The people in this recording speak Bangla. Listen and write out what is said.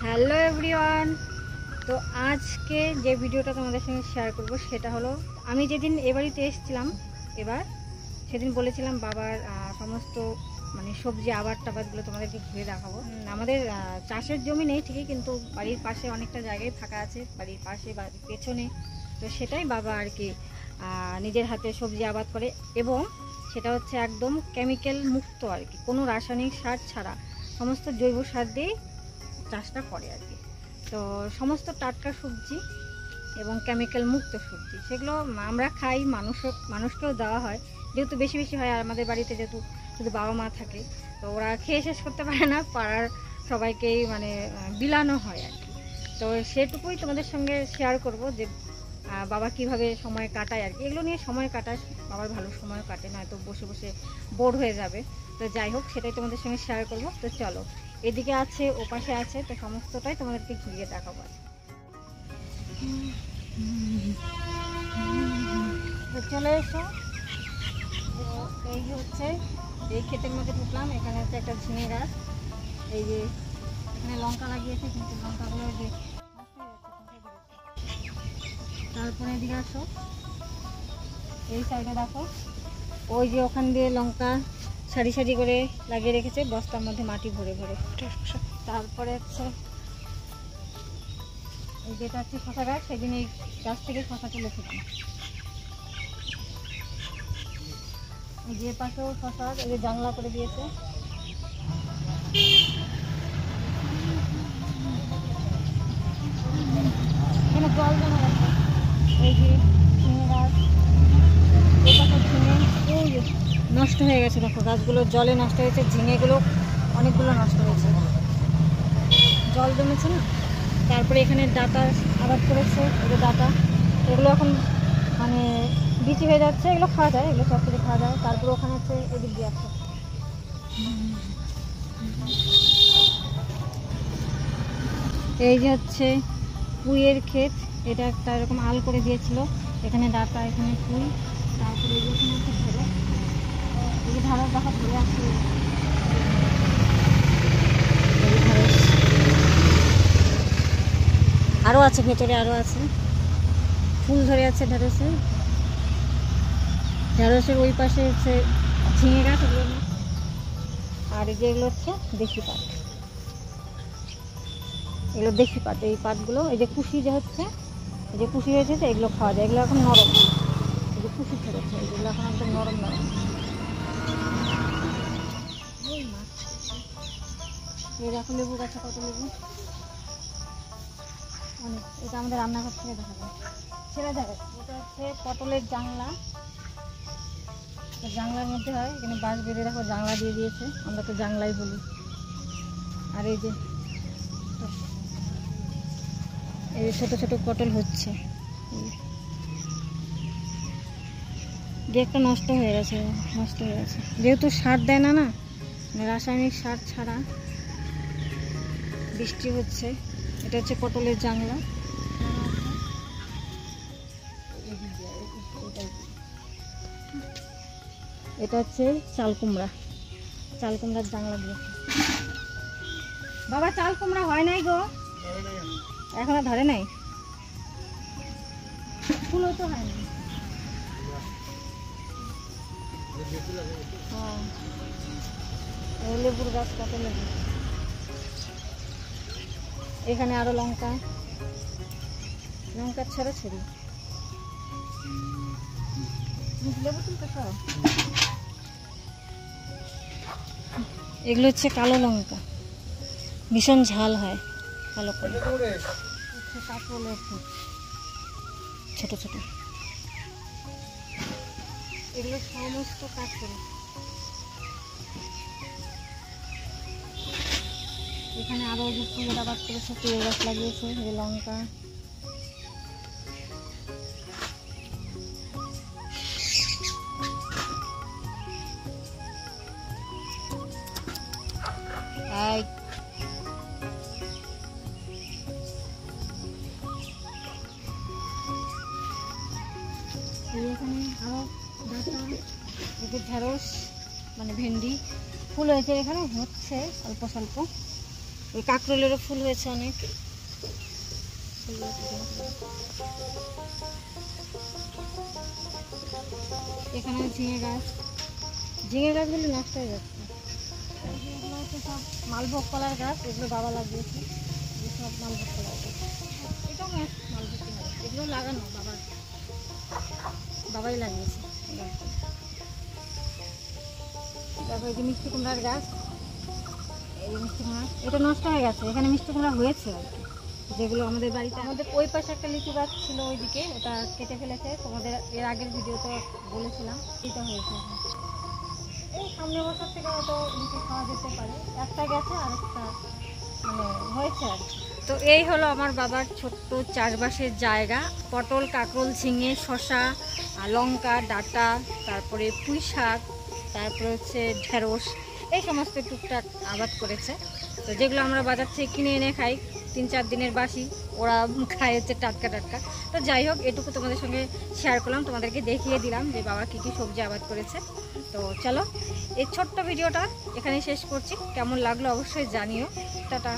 Hello everyone. তো আজকে যে ভিডিওটা তোমাদের সঙ্গে শেয়ার করব সেটা হলো আমি যেদিন এ বাড়িতে এসেছিলাম এবার সেদিন বলেছিলাম বাবার সমস্ত সবজি আবাদ টাবাদগুলো তোমাদেরকে ঘুরে দেখাবো। আমাদের চাষের জমি নেই ঠিকই, কিন্তু বাড়ির পাশে অনেকটা জায়গায় ফাঁকা আছে, বাড়ির পাশে বাড়ির পেছনে। তো সেটাই বাবা আর কি নিজের হাতে সবজি আবাদ করে, এবং সেটা হচ্ছে একদম কেমিক্যাল মুক্ত আর কি, কোনো রাসায়নিক সার ছাড়া সমস্ত জৈব সার দিয়েই চাষটা করে আর কি। তো সমস্ত টাটকা সবজি এবং কেমিক্যাল মুক্ত সবজি সেগুলো আমরা খাই, মানুষকেও দেওয়া হয়, যেহেতু বেশি বেশি হয়। আর আমাদের বাড়িতে যেহেতু শুধু বাবা মা থাকে, তো ওরা খেয়ে শেষ করতে পারে না, পাড়ার সবাইকেই বিলানো হয় আর কি। তো সেটুকুই তোমাদের সঙ্গে শেয়ার করব যে বাবা কিভাবে সময় কাটায় আর কি। এগুলো নিয়ে সময় কাটায়, বাবার ভালো সময় কাটে, নয়তো বসে বসে বোর হয়ে যাবে। তো যাই হোক, সেটাই তোমাদের সঙ্গে শেয়ার করব। তো চলো, এদিকে আছে, ও পাশে আছে, তো সমস্তটাই তোমাদেরকে ঘুরিয়ে দেখাবো। তো চলে এসো। এই যে হচ্ছে এই ক্ষেতের মধ্যে ঢুকলাম, এখানে হচ্ছে একটা ঝিঙে গাছ। এই যে এখানে লঙ্কা লাগিয়েছে, কিন্তু লঙ্কাগুলো যে তারপরে এদিকে আসো, এই সাইডে দেখো, ওই যে ওখান দিয়ে লঙ্কা সারি সারি করে লাগিয়ে রেখেছে বস্তার মধ্যে মাটি ভরে ভরে। তারপরে হচ্ছে এই যেটা হচ্ছে শশা গাছ, সেদিন এই গাছ থেকে শশা তুলেছিলাম। এই যে পাশেও শশা, এই যে জানলা করে দিয়েছে। এখানে জল জমা গেছে। এই যে ঝিঙে গাছ, এই পাশে ঝিঙে নষ্ট হয়ে গেছে, দেখো গাছগুলো জলে নষ্ট হয়েছে, ঝিঙেগুলো অনেকগুলো নষ্ট হয়েছে, জল জমেছে না। তারপরে এখানে ডাটা আবাদ করেছে, এগুলো ডাটা, এগুলো এখন বিচি হয়ে যাচ্ছে, এগুলো খাওয়া যায়, এগুলো সব কিছু খাওয়া যায়। তারপরে ওখানে হচ্ছে এদিক দিয়ে আছে, এই যে হচ্ছে পুঁইয়ের ক্ষেত, এটা একটা এরকম আল করে দিয়েছিল, এখানে ডাটা, এখানে পুঁই। তারপরে এই যে এখানে হচ্ছে ঢেঁড়স, এই যে ঢেঁড়স দেখা ধরে আসছে, আরও আছে ভেতরে, আরও আছে, ফুল ধরে আছে ঢেঁড়সের। ঢেঁড়সের ওই পাশে হচ্ছে ঝিঙে গাছ, এগুলো। আর এই যেগুলো হচ্ছে দেশি পাট, এগুলো দেশি পাট। এই পাটগুলো, এই যে কুশি যে হচ্ছে, এই যে কুশি হয়েছে, এগুলো খাওয়া যায়, এগুলো এখন নরম। এই যে কুশি ছেড়েছে, এগুলো এখন একদম নরম নরম। এই দেখো লেবু গাছে কত লেবু, অনেক। এটা আমাদের রান্নাঘর থেকে দেখা যায়, ছেড়ে যাবে। এটা হচ্ছে পটলের জাংলা, জাংলার মধ্যে হয়, এখানে বাঁশ বেঁধে দেখো জাংলা দিয়ে দিয়েছে, আমরা তো জাংলাই বলি। আর এই যে ছোট ছোট পটল হচ্ছে, যে একটা নষ্ট হয়ে গেছে, যেহেতু সার দেয় না, রাসায়নিক সার ছাড়া বৃষ্টি হচ্ছে। এটা হচ্ছে পটলের জাংলা। এটা হচ্ছে চাল কুমড়ার জাংলা দিয়েছে। বাবা, চাল কুমড়া হয় নাই গো, এখনো ধরে নাই, ফুলও তো হয়নি। লেবুর গাছ, কত লেবু। এখানে আরো লঙ্কার ছড়াছড়ি, লেবু তুলতে সব। এগুলো হচ্ছে কালো লঙ্কা, ভীষণ ঝাল হয়, কালো করে। কাঁচকলের ছোট ছোট, এগুলো সমস্ত কাঁচকল। এখানে আরো যে ফুলের আবাদ করেছে, ফুলের গাছ লাগিয়েছে, এই লঙ্কা। এখানে আরো ডাটা, ঢেঁড়স ভেন্ডি ফুল হয়েছে, এখানে হচ্ছে অল্প স্বল্প। ওই কাঁকরোলেরও ফুল হয়েছে অনেক। এখানে ঝিঙে গাছগুলি নষ্ট হয়ে যাচ্ছে। এগুলো হচ্ছে সব মালভোগ কলার গাছ, এগুলো বাবা লাগিয়েছে, সব মালভোগ কলার গাছ। এটাও মালভোগ কলার, এগুলো লাগানো বাবাই লাগিয়েছে। তারপর এই যে মিষ্টি কুমড়ার গাছ, এই মিষ্টি কুমড়া এটা নষ্ট হয়ে গেছে। এখানে মিষ্টি কুমড়া হয়েছে আর কি, যেগুলো আমাদের বাড়িতে। আমাদের ওই পাশে একটা লিচু গাছ ছিল ওইদিকে, ওটা কেটে ফেলেছে। তোমাদের এর আগের ভিডিওতে বলেছিলাম এটা হয়েছে। এই সামনে বছর থেকে হয়তো লিচু খাওয়া যেতে পারে। একটা গেছে আর একটা মানে হয়েছে আর কি। তো এই হলো আমার বাবার ছোট্ট চাষবাসের জায়গা। পটল, কাঁকরোল, ঝিঙে, শসা, লঙ্কা, ডাঁটা, তারপরে পুঁই শাক, তারপরে হচ্ছে ঢেঁড়স, এই সমস্ত টুকটাক আবাদ করেছে। তো যেগুলো আমরা বাজার থেকে কিনে এনে খাই, 3-4 দিনের বাসি, ওরা খায় হচ্ছে টাটকা। তো যাই হোক, এটুকু তোমাদের সঙ্গে শেয়ার করলাম, তোমাদেরকে দেখিয়ে দিলাম যে বাবা কী কী সবজি আবাদ করেছে। তো চলো, এই ছোট্ট ভিডিওটা এখানেই শেষ করছি। কেমন লাগলো অবশ্যই জানিও। টাটা।